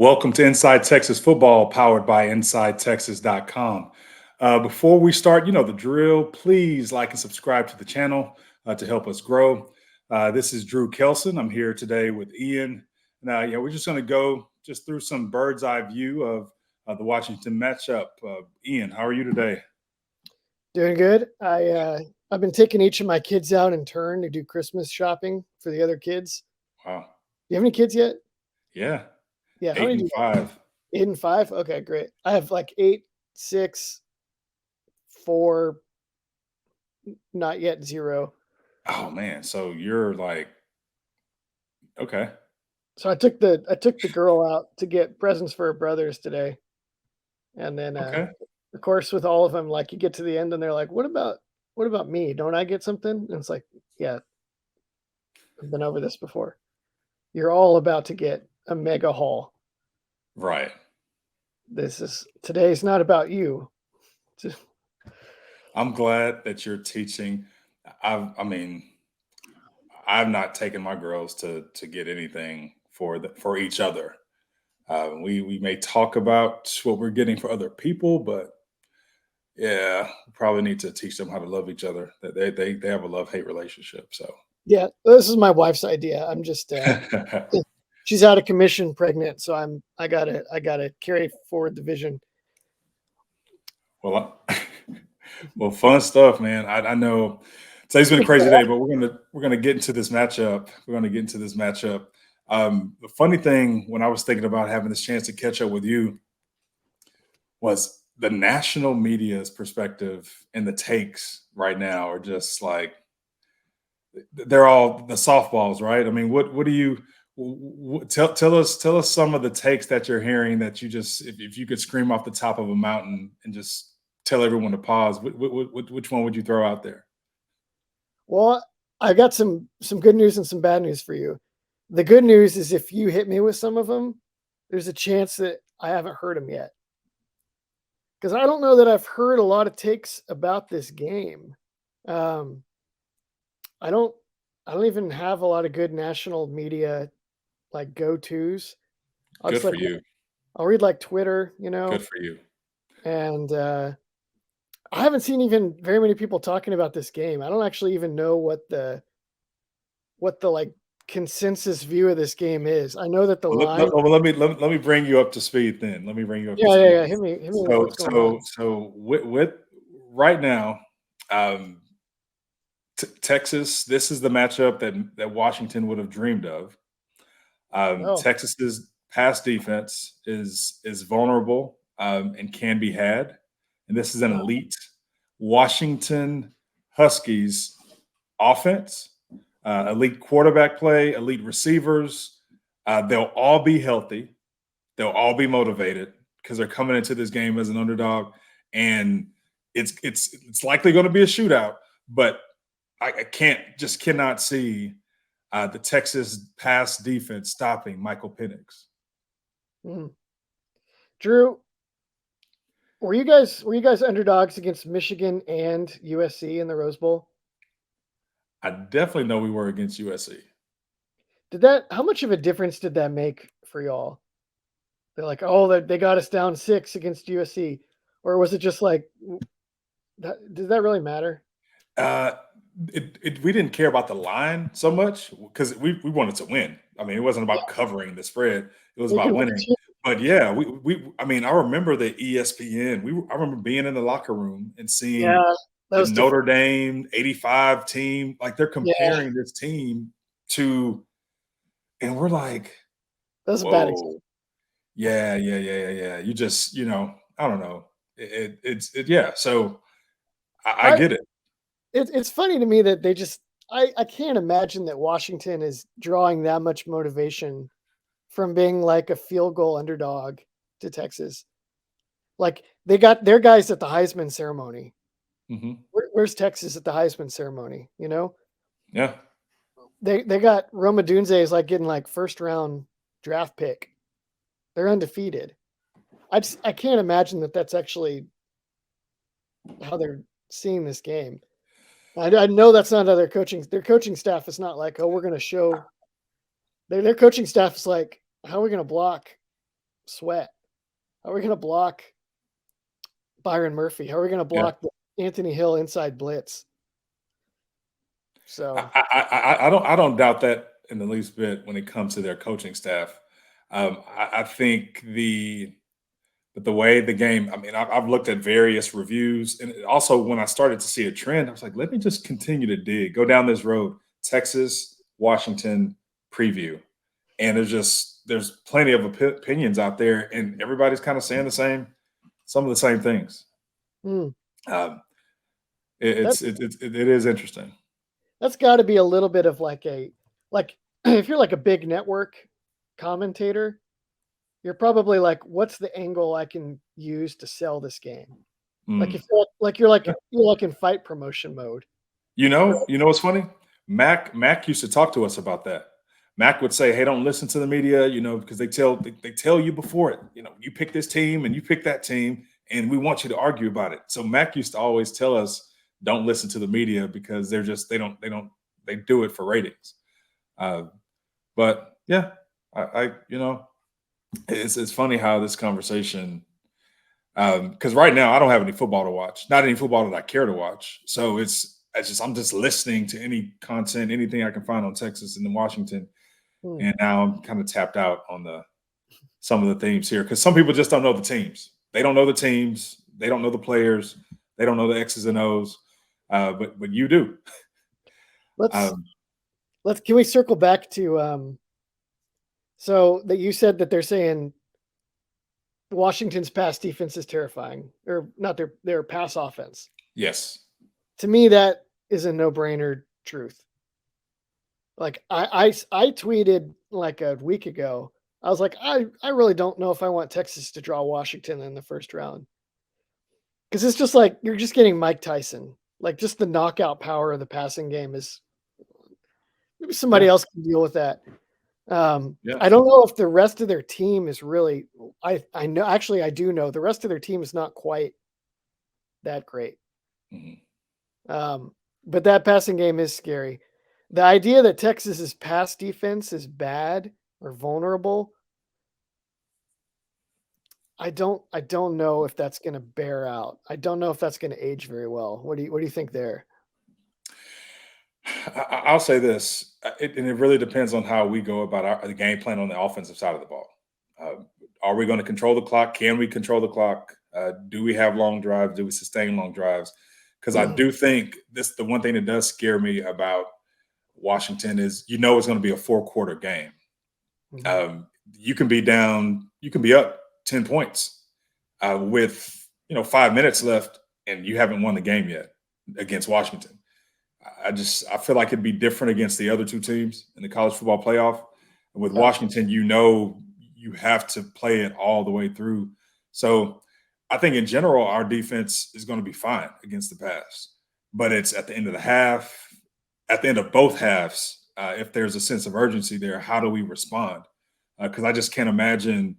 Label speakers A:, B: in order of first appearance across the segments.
A: Welcome to Inside Texas Football, powered by InsideTexas.com. Before we start, you know the drill. Please like and subscribe to the channel to help us grow. This is Drew Kelson. I'm here today with Ian. Now, we're just going to go just through some bird's eye view of the Washington matchup. Ian, how are you today?
B: Doing good. I've been taking each of my kids out in turn to do Christmas shopping for the other kids.
A: Wow.
B: You have any kids yet?
A: Yeah.
B: Yeah. How
A: 8
B: many do
A: and
B: you have?
A: 5.
B: 8 and 5? Okay, great. I have like 8, 6, 4, not yet 0.
A: Oh man. So you're like, okay.
B: So I took the girl out to get presents for her brothers today. And then
A: Okay.
B: of course with all of them, like you get to the end and they're like, what about me? Don't I get something? And it's like, yeah, I've been over this before. You're all about to get a mega haul.
A: Right.
B: Today's not about you.
A: I'm glad that you're teaching. I mean, I've not taken my girls to get anything for each other. We may talk about what we're getting for other people, but yeah, we probably need to teach them how to love each other. That they have a love-hate relationship. So
B: Yeah, this is my wife's idea. I'm just she's out of commission, pregnant, so I gotta carry forward the vision.
A: well, well, fun stuff, man. I know today's been a crazy day, but we're gonna get into this matchup. We're gonna get into this matchup. The funny thing when I was thinking about having this chance to catch up with you was the national media's perspective and the takes right now are just like they're all the softballs, right? I mean, what do you tell us some of the takes that you're hearing that you just if you could scream off the top of a mountain and just tell everyone to pause, which one would you throw out there?
B: Well, I got some good news and some bad news for you. The good news is if you hit me with some of them, there's a chance that I haven't heard them yet. Because I don't know that I've heard a lot of takes about this game. I don't even have a lot of good national media like go-tos.
A: Good for you.
B: I'll read like Twitter,
A: Good for you.
B: and I haven't seen even very many people talking about this game. I don't actually even know what the like consensus view of this game is. I know that the
A: Well,
B: line.
A: let me bring you up to speed then. Let me bring you up to
B: Yeah,
A: speed.
B: yeah. Hit me with what's going on.
A: So with right now, Texas, this is the matchup that Washington would have dreamed of.
B: Oh,
A: Texas's pass defense is vulnerable and can be had, and this is an elite Washington Huskies offense, elite quarterback play, elite receivers. They'll all be healthy. They'll all be motivated because they're coming into this game as an underdog, and it's likely going to be a shootout. But I cannot see the Texas pass defense stopping Michael Penix.
B: Drew, were you guys underdogs against Michigan and USC in the Rose Bowl?
A: I definitely know we were against USC.
B: How much of a difference did that make for y'all? They're like, oh, they got us down 6 against USC, or was it just like, does that really matter?
A: We didn't care about the line so much because we wanted to win. I mean, it wasn't about covering the spread; it was
B: They
A: about
B: can win
A: winning.
B: too.
A: But yeah, I mean, I remember the ESPN. I remember being in the locker room and seeing
B: Yeah, that
A: the
B: was different.
A: Notre Dame '85 team. Like they're
B: Yeah,
A: comparing this team to, and we're like,
B: that was a bad example.
A: whoa, yeah. You just, I don't know. Yeah. So I
B: I
A: get it.
B: It's funny to me that I can't imagine that Washington is drawing that much motivation from being like a field goal underdog to Texas. Like they got their guys at the Heisman ceremony.
A: Hmm.
B: Where's Texas at the Heisman ceremony?
A: Yeah.
B: They got Roma Dunze is like getting like first round draft pick. They're undefeated. I can't imagine that that's actually how they're seeing this game. I know that's not how their coaching staff is not like, oh, we're going to show. Their coaching staff is like, how are we going to block Sweat? How are we going to block Byron Murphy? How are we going to
A: Yeah.
B: block the Anthony Hill inside blitz? So,
A: I don't doubt that in the least bit when it comes to their coaching staff. I think the way the game. I mean, I've looked at various reviews, and also when I started to see a trend, I was like, let me just continue to dig, go down this road. Texas, Washington preview, and there's plenty of opinions out there, and everybody's kind of saying some of the same things.
B: hmm,
A: Um,
B: that
A: it is interesting.
B: that's got to be a little bit of like if you're like a big network commentator, you're probably like, what's the angle I can use to sell this game? Like
A: Mm.
B: if you're like in fight promotion mode.
A: You know what's funny? Mac used to talk to us about that. Mac would say, "Hey, don't listen to the media, because they tell you before it. You pick this team and you pick that team, and we want you to argue about it." So Mac used to always tell us, "Don't listen to the media because they do it for ratings." Uh, but yeah, I it's funny how this conversation because right now I don't have any football to watch, not any football that I care to watch. So I'm just listening to any content, anything I can find on Texas and then Washington,
B: Hmm.
A: and now I'm kind of tapped out on the some of the themes here because some people just don't know the teams. They don't know the teams. They don't know the players. They don't know the X's and O's. But you do.
B: Let's
A: Um,
B: can we circle back to so that you said that they're saying Washington's pass defense is terrifying, or not their pass offense.
A: yes.
B: To me, that is a no-brainer truth. Like I tweeted like a week ago. I was like, I really don't know if I want Texas to draw Washington in the first round. Because it's just like you're just getting Mike Tyson. Like just the knockout power of the passing game is maybe somebody
A: Yeah.
B: else can deal with that.
A: Yeah.
B: I don't know if the rest of their team is really. I know actually I do know the rest of their team is not quite that great.
A: Mhm.
B: But that passing game is scary. The idea that Texas's pass defense is bad or vulnerable, I don't know if that's going to bear out. I don't know if that's going to age very well. What do you think there?
A: I'll say this, and it really depends on how we go about the game plan on the offensive side of the ball. Uh, are we going to control the clock? Can we control the clock? Do we have long drives? Do we sustain long drives? Because I do think the one thing that does scare me about Washington is it's going to be a 4-quarter game.
B: Mhm.
A: You can be down, you can be up 10 points with 5 minutes left, and you haven't won the game yet against Washington. I feel like it'd be different against the other two teams in the college football playoff. And with
B: Gotcha.
A: Washington, you have to play it all the way through. So I think in general, our defense is going to be fine against the pass. But it's at the end of the half, at the end of both halves, if there's a sense of urgency there, how do we respond? Because I just can't imagine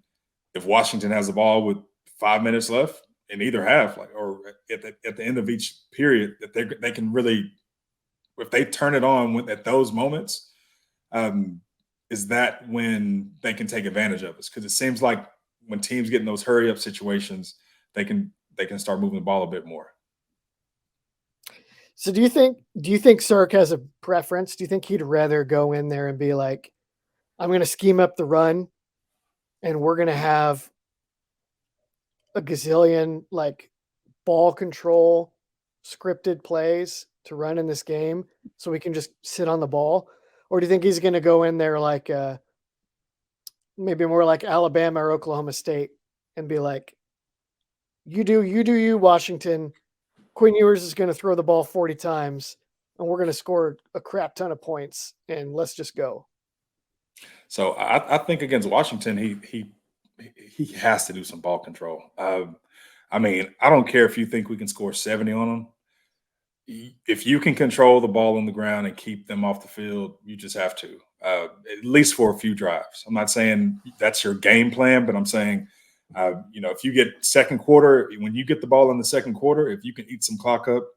A: if Washington has the ball with 5 minutes left in either half, like or at the end of each period, that they can really if they turn it on at those moments, um, is that when they can take advantage of us? Because it seems like when teams get in those hurry up situations, they can start moving the ball a bit more.
B: So do you think Sark has a preference? Do you think he'd rather go in there and be like, I'm going to scheme up the run, and we're going to have a gazillion like ball control scripted plays to run in this game so we can just sit on the ball? Or do you think he's going to go in there like maybe more like Alabama or Oklahoma State and be like, you, Washington. Quinn Ewers is going to throw the ball 40 times and we're going to score a crap ton of points and let's just go.
A: So I think against Washington, he has to do some ball control. I mean, I don't care if you think we can score 70 on them. If you can control the ball on the ground and keep them off the field, you just have to, at least for a few drives. I'm not saying that's your game plan, but I'm saying, if you get second quarter, when you get the ball in the second quarter, if you can eat some clock up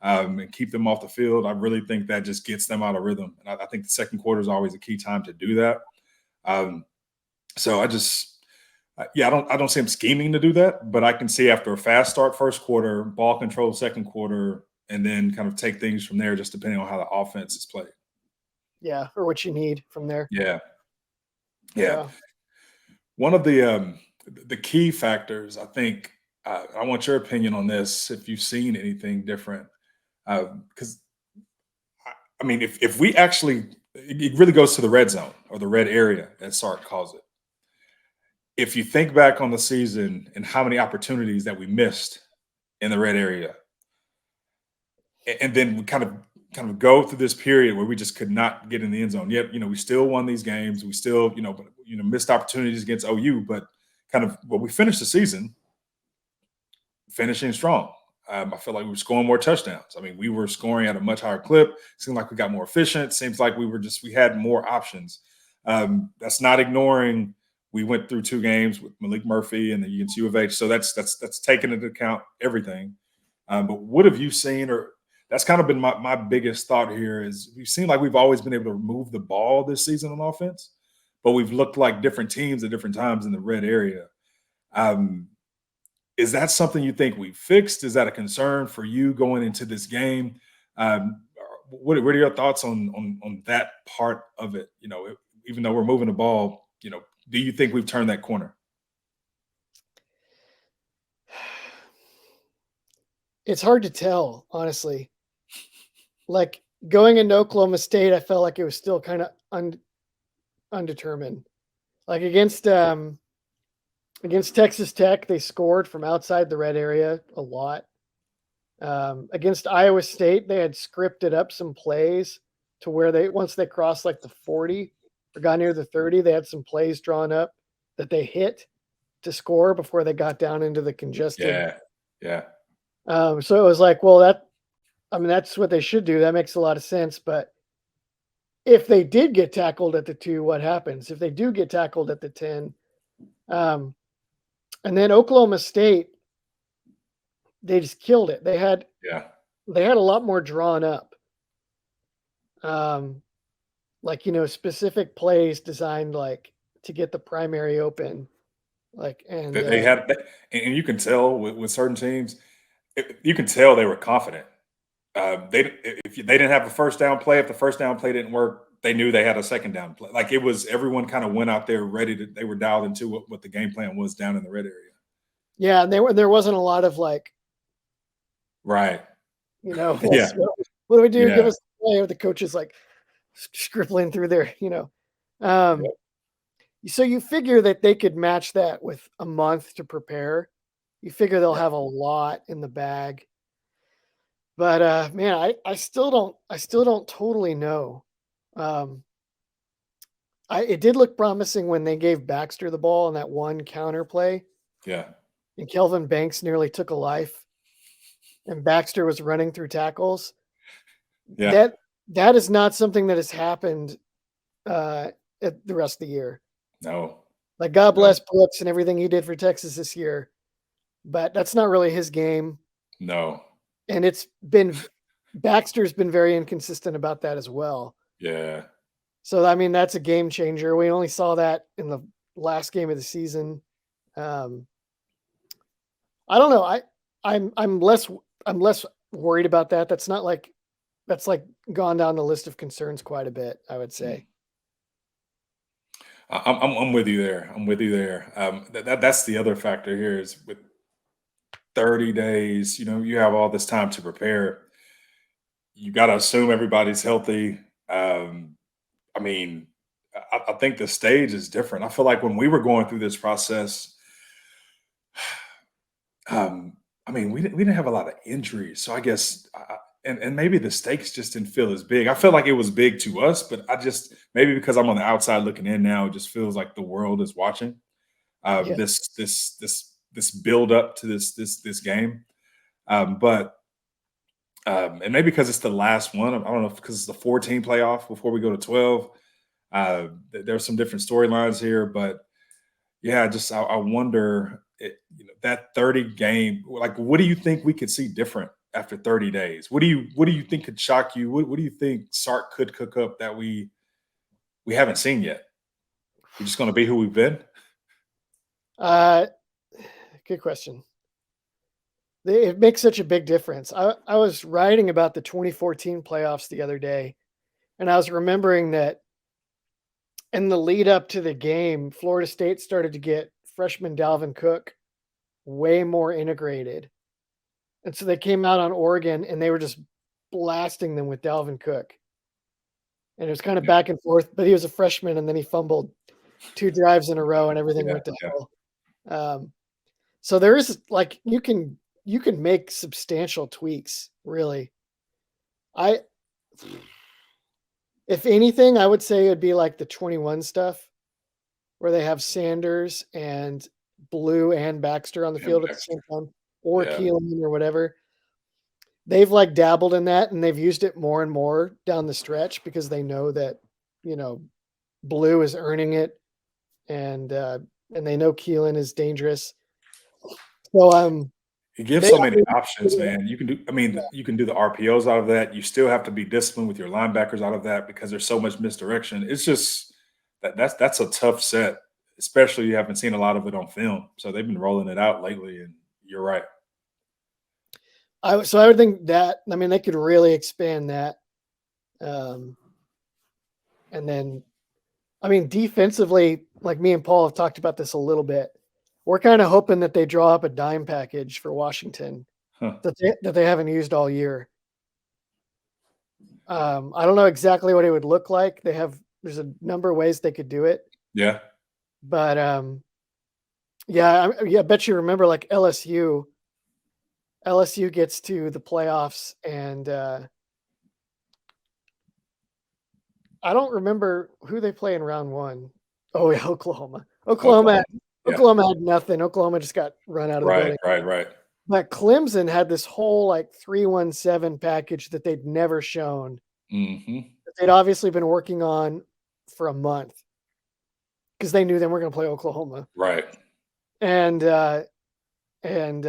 A: and keep them off the field, I really think that just gets them out of rhythm. And I think the second quarter is always a key time to do that. Um, so Yeah, I don't see him scheming to do that, but I can see after a fast start first quarter, ball control second quarter, and then kind of take things from there, just depending on how the offense is played.
B: Yeah, or what you need from there.
A: Yeah, yeah.
B: Yeah.
A: One of the key factors, I think, I want your opinion on this. If you've seen anything different, because I mean, if we actually, it really goes to the red zone or the red area, as Sark calls it. If you think back on the season and how many opportunities that we missed in the red area, and then we kind of go through this period where we just could not get in the end zone. Yet, we still won these games. We still, missed opportunities against OU, but we finished the season finishing strong. I feel like we were scoring more touchdowns. I mean, we were scoring at a much higher clip. Seemed like we got more efficient. Seems like we had more options. That's not ignoring. We went through 2 games with Malik Murphy and against U of H, so that's taken into account everything. But what have you seen, or that's kind of been my biggest thought here is we've seen like we've always been able to move the ball this season on offense, but we've looked like different teams at different times in the red area. Um, is that something you think we fixed? Is that a concern for you going into this game? What are your thoughts on that part of it? Even though we're moving the ball, do you think we've turned that corner?
B: It's hard to tell, honestly. Like going into Oklahoma State, I felt like it was still kind of undetermined. Like against Texas Tech, they scored from outside the red area a lot. Against Iowa State, they had scripted up some plays to where once they crossed like the 40 or got near the 30, they had some plays drawn up that they hit to score before they got down into the congested.
A: Yeah, yeah.
B: So it was like, well, that's what they should do. That makes a lot of sense. But if they did get tackled at the 2, what happens? If they do get tackled at the 10, and then Oklahoma State, they just killed it. They had a lot more drawn up. Specific plays designed like to get the primary open.
A: They had, and you can tell with certain teams, you can tell they were confident. If they didn't have a first down play, if the first down play didn't work, they knew they had a second down play. Like it was, everyone kind of went out there ready they were dialed into what the game plan was down in the red area.
B: Yeah, and there wasn't a lot of like,
A: right.
B: What do we do?
A: Yeah.
B: Give us the play, or the coach is like scribbling through there,
A: Yep.
B: So you figure that they could match that with a month to prepare. You figure they'll have a lot in the bag. But man, I still don't totally know. It did look promising when they gave Baxter the ball on that one counter play.
A: Yeah.
B: And Kelvin Banks nearly took a life. And Baxter was running through tackles.
A: Yeah.
B: That is not something that has happened at the rest of the year.
A: No.
B: Like God bless Brooks and everything he did for Texas this year, but that's not really his game.
A: No.
B: And Baxter's been very inconsistent about that as well.
A: Yeah.
B: So I mean, that's a game changer. We only saw that in the last game of the season. I don't know. I'm less worried about that. That's gone down the list of concerns quite a bit, I would say.
A: I'm with you there. I'm with you there. That's the other factor here is with 30 days, you have all this time to prepare. You got to assume everybody's healthy. I mean, I think the stage is different. I feel like when we were going through this process, I mean, we didn't have a lot of injuries. So I guess, and maybe the stakes just didn't feel as big. I felt like it was big to us, but maybe because I'm on the outside looking in now, it just feels like the world is watching this build up to this game. And maybe because it's the last one, I don't know, because it's the 14 playoff before we go to 12. There's some different storylines here, but yeah, I wonder, that 30 game, like, what do you think we could see different after 30 days? What do you think could shock you? What do you think Sark could cook up that we haven't seen yet? We're just going to be who we've been.
B: Uh, Good question. It makes such a big difference. I was writing about the 2014 playoffs the other day, and I was remembering that in the lead up to the game, Florida State started to get freshman Dalvin Cook way more integrated. And so they came out on Oregon and they were just blasting them with Dalvin Cook. And it was kind of
A: Yeah,
B: back and forth, but he was a freshman and then he fumbled 2 drives in a row and everything
A: yeah,
B: went to
A: yeah.
B: hell. So there is like you can make substantial tweaks, really. I If anything, I would say it'd be like the 21 stuff where they have Sanders and Blue and Baxter on the
A: And
B: field at the
A: Baxter.
B: same time, or
A: Yeah.
B: Keelan or whatever. They've like dabbled in that and they've used it more and more down the stretch because they know that, you know, Blue is earning it and they know Keelan is dangerous. So
A: It gives
B: they
A: so many options, man. You can do, I mean, you can do the RPOs out of that. You still have to be disciplined with your linebackers out of that because there's so much misdirection. It's just that's a tough set, especially you haven't seen a lot of it on film. So they've been rolling it out lately, and you're right.
B: I would think that I mean they could really expand that. Um, and then I mean defensively, like me and Paul have talked about this a little bit. We're kind of hoping that they draw up a dime package for Washington
A: Huh.
B: that they haven't used all year. I don't know exactly what it would look like. There's a number of ways they could do it,
A: Yeah.
B: but yeah, I bet you remember like LSU. LSU gets to the playoffs, and I don't remember who they play in round one. Oh yeah, Oklahoma.
A: Oklahoma. Yeah.
B: Oklahoma had nothing. Oklahoma just got run out of the
A: Right.
B: building.
A: Right. Right.
B: But Clemson had this whole like 317 package that they'd never shown.
A: Hmm.
B: That they'd obviously been working on for a month because they knew they weren't going to play Oklahoma.
A: Right.
B: And and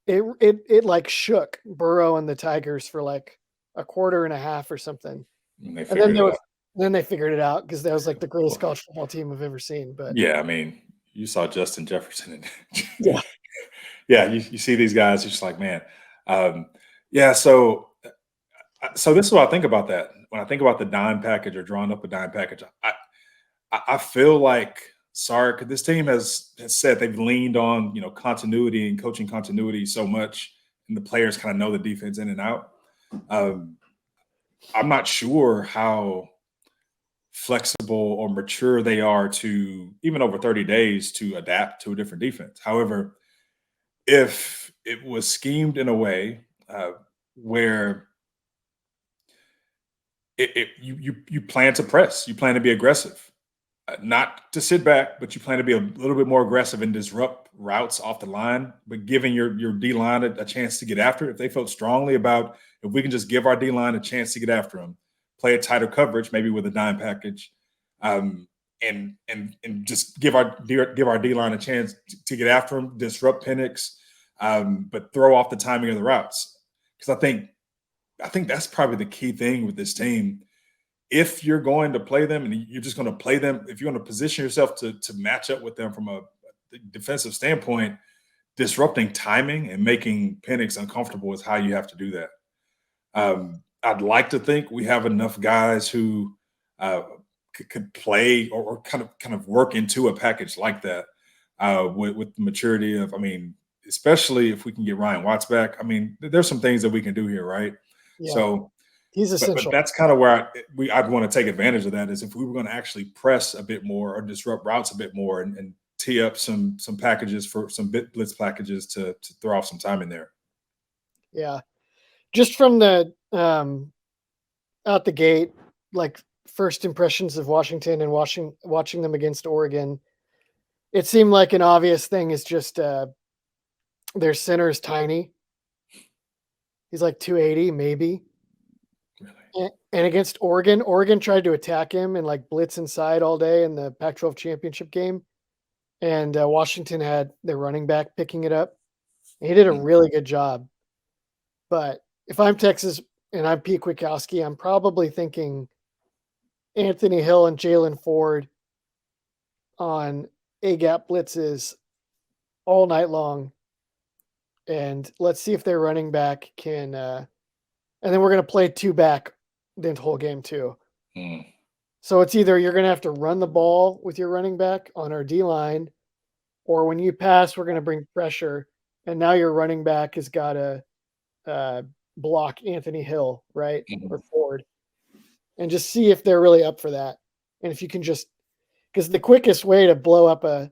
B: it like shook Burrow and the Tigers for like a quarter and a half or something.
A: And they
B: And then
A: figured it out.
B: they figured it out because that was like the greatest college football team I've ever seen. But
A: Yeah. I mean, you saw Justin Jefferson, and
B: yeah,
A: yeah, you see these guys. You're just like, man. Um, yeah. So this is what I think about that. When I think about the dime package or drawing up a dime package, I feel like Sark, this team has said they've leaned on continuity and coaching continuity so much, and the players kind of know the defense in and out. Um, I'm not sure how flexible or mature they are to even over 30 days to adapt to a different defense. However, if it was schemed in a way where you plan to press, you plan to be aggressive, not to sit back, but you plan to be a little bit more aggressive and disrupt routes off the line, but giving your D line a chance to get after it. If they felt strongly about if we can just give our D line a chance to get after them, play a tighter coverage, maybe with a dime package, um, and just give our D line a chance to get after them, disrupt Penix, but throw off the timing of the routes. Because I think that's probably the key thing with this team. If you're going to play them and you're just going to play them, if you're going to position yourself to match up with them from a defensive standpoint, disrupting timing and making Penix uncomfortable is how you have to do that. I'd like to think we have enough guys who uh, could play or kind of work into a package like that with the maturity of, I mean, especially if we can get Ryan Watts back. I mean, there's some things that we can do here, right?
B: yeah,
A: So
B: he's
A: but
B: essential.
A: that's kind of where I'd want to take advantage of that is if we were going to actually press a bit more or disrupt routes a bit more and tee up some packages for some blitz packages to throw off some time in there.
B: Yeah, just from the out the gate, like first impressions of Washington and watching them against Oregon, it seemed like an obvious thing is just their center is tiny. He's like 280 maybe.
A: Really.
B: And against Oregon, Oregon tried to attack him and like blitz inside all day in the Pac-12 championship game, and Washington had their running back picking it up. And he did a
A: Mm.
B: really good job. But if I'm Texas and I'm Pete Kwiatkowski, I'm probably thinking Anthony Hill and Jalen Ford on A gap blitzes all night long, and let's see if their running back can. And then we're going to play two back the whole game too.
A: Mm.
B: So it's either you're going to have to run the ball with your running back on our D line, or when you pass, we're going to bring pressure, and now your running back has got to block Anthony Hill, right, or Ford, and just see if they're really up for that. And if you can just, because the quickest way to blow up a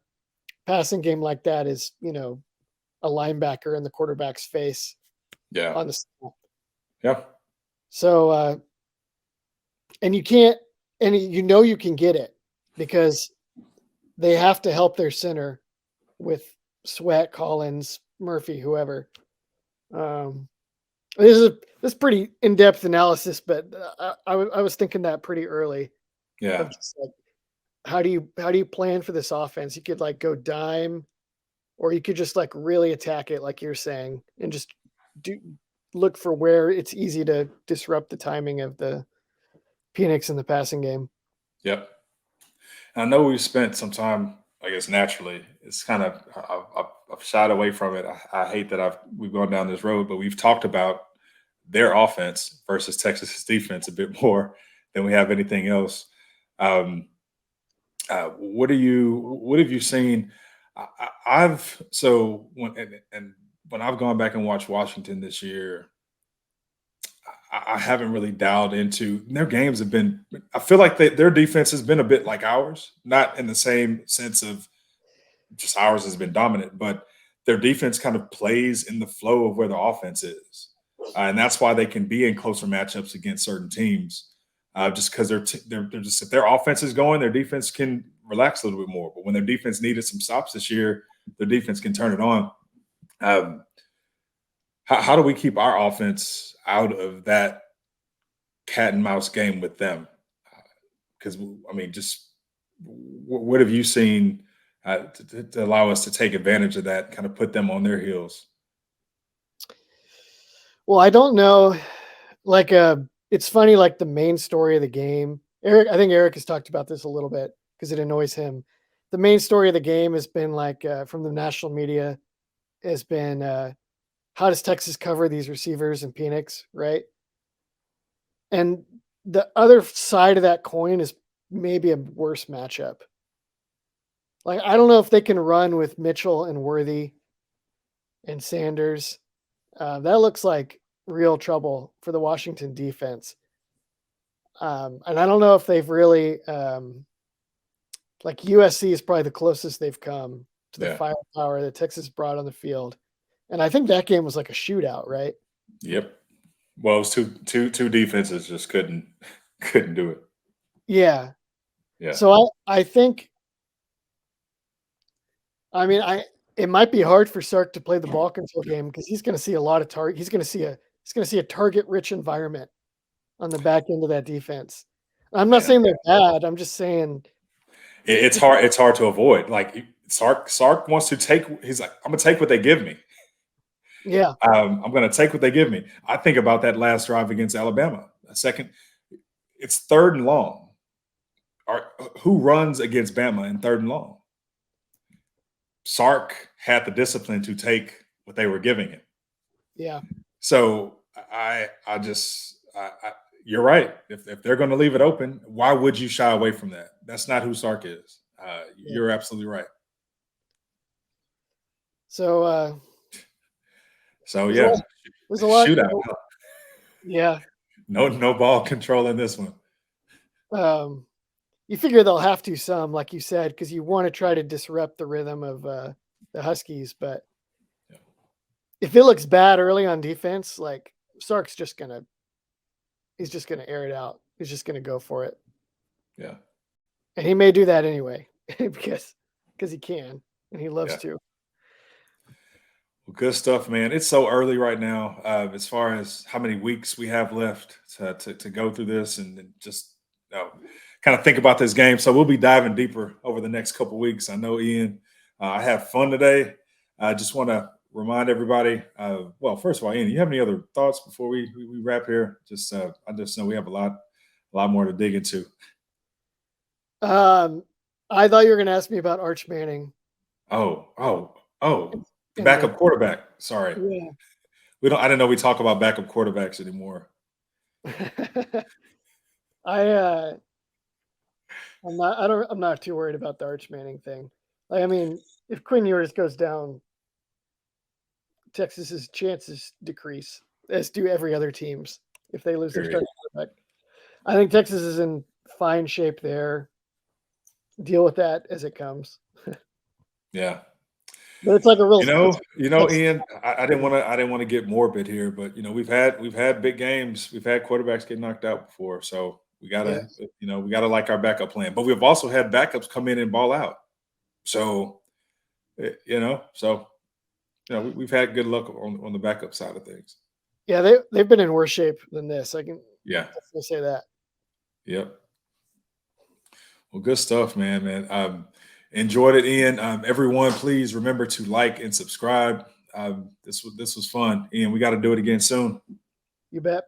B: passing game like that is, a linebacker in the quarterback's face
A: Yeah.
B: on the snap.
A: Yeah.
B: So, and you can't, and you can get it because they have to help their center with Sweat, Collins, Murphy, whoever. This is pretty in-depth analysis, but I was thinking that pretty early.
A: Yeah.
B: Of just like, how do you plan for this offense? You could like go dime, or you could just like really attack it, like you're saying, and just look for where it's easy to disrupt the timing of the Penix in the passing game.
A: Yep. I know we've spent some time, I guess, naturally. It's kind of I've shied away from it. I hate that we've gone down this road, but we've talked about their offense versus Texas's defense a bit more than we have anything else. Um, what have you seen? I've so when and when I've gone back and watched Washington this year, I haven't really dialed into their games. Have been I feel like their defense has been a bit like ours, not in the same sense of just ours has been dominant, but their defense kind of plays in the flow of where the offense is, and that's why they can be in closer matchups against certain teams. Just because they're just if their offense is going, their defense can relax a little bit more. But when their defense needed some stops this year, their defense can turn it on. Um, how do we keep our offense out of that cat and mouse game with them? Because I mean, just what have you seen to allow us to take advantage of that, kind of put them on their heels?
B: Well, I don't know. Like, it's funny. Like the main story of the game, I think Eric has talked about this a little bit because it annoys him. The main story of the game has been like from the national media has been how does Texas cover these receivers in Penix, right? And the other side of that coin is maybe a worse matchup. Like, I don't know if they can run with Mitchell and Worthy and Sanders. That looks like real trouble for the Washington defense. And I don't know if they've really, like USC is probably the closest they've come to the
A: Yeah.
B: firepower that Texas brought on the field. And I think that game was like a shootout, right?
A: Yep. Well, it was two defenses just couldn't do it.
B: Yeah.
A: Yeah.
B: So I think, I mean, it might be hard for Sark to play the ball control game because he's going to see a lot of target. He's going to see a target rich environment on the back end of that defense. I'm not saying they're bad. I'm just saying
A: It's hard. It's hard to avoid. Like Sark wants to take. He's like, I'm gonna take what they give me.
B: yeah,
A: I'm gonna take what they give me. I think about that last drive against Alabama. A second, it's third and long. Who runs against Bama in third and long? Sark had the discipline to take what they were giving him.
B: yeah.
A: So you're right. If they're going to leave it open, why would you shy away from that? That's not who Sark is. You're absolutely right.
B: So
A: Yeah,
B: there's a lot.
A: shootout.
B: Yeah.
A: No ball control in this one.
B: You figure they'll have to some, like you said, because you want to try to disrupt the rhythm of the Huskies. But if it looks bad early on defense, like Sark's he's just gonna air it out. He's just gonna go for it.
A: Yeah.
B: And he may do that anyway because he can and he loves to.
A: Well, good stuff, man. It's so early right now, as far as how many weeks we have left to go through this and just kind of think about this game. So we'll be diving deeper over the next couple weeks. I know, Ian, I have fun today. I just want to remind everybody. Well, first of all, Ian, you have any other thoughts before we wrap here? I just know we have a lot more to dig into.
B: I thought you were going to ask me about Arch Manning.
A: Oh, Oh, the
B: and the
A: backup quarterback. Sorry.
B: yeah.
A: I didn't know we talk about backup quarterbacks anymore.
B: I I'm not too worried about the Arch Manning thing. Like, I mean, if Quinn Ewers goes down, Texas's chances decrease, as do every other team's if they lose their
A: Period.
B: starting quarterback. I think Texas is in fine shape there. Deal with that as it comes.
A: Yeah.
B: But it's like a real Texas.
A: Ian, I didn't want to get morbid here, but we've had big games. We've had quarterbacks get knocked out before. So we
B: Yeah.
A: gotta like our backup plan. But we've also had backups come in and ball out. So we've had good luck on the backup side of things.
B: Yeah, they've been in worse shape than this. I can
A: Yeah.
B: definitely say that.
A: Yep. Well, good stuff, man. Enjoyed it, Ian. Everyone, please remember to like and subscribe. This was fun, Ian. We got to do it again soon.
B: You bet.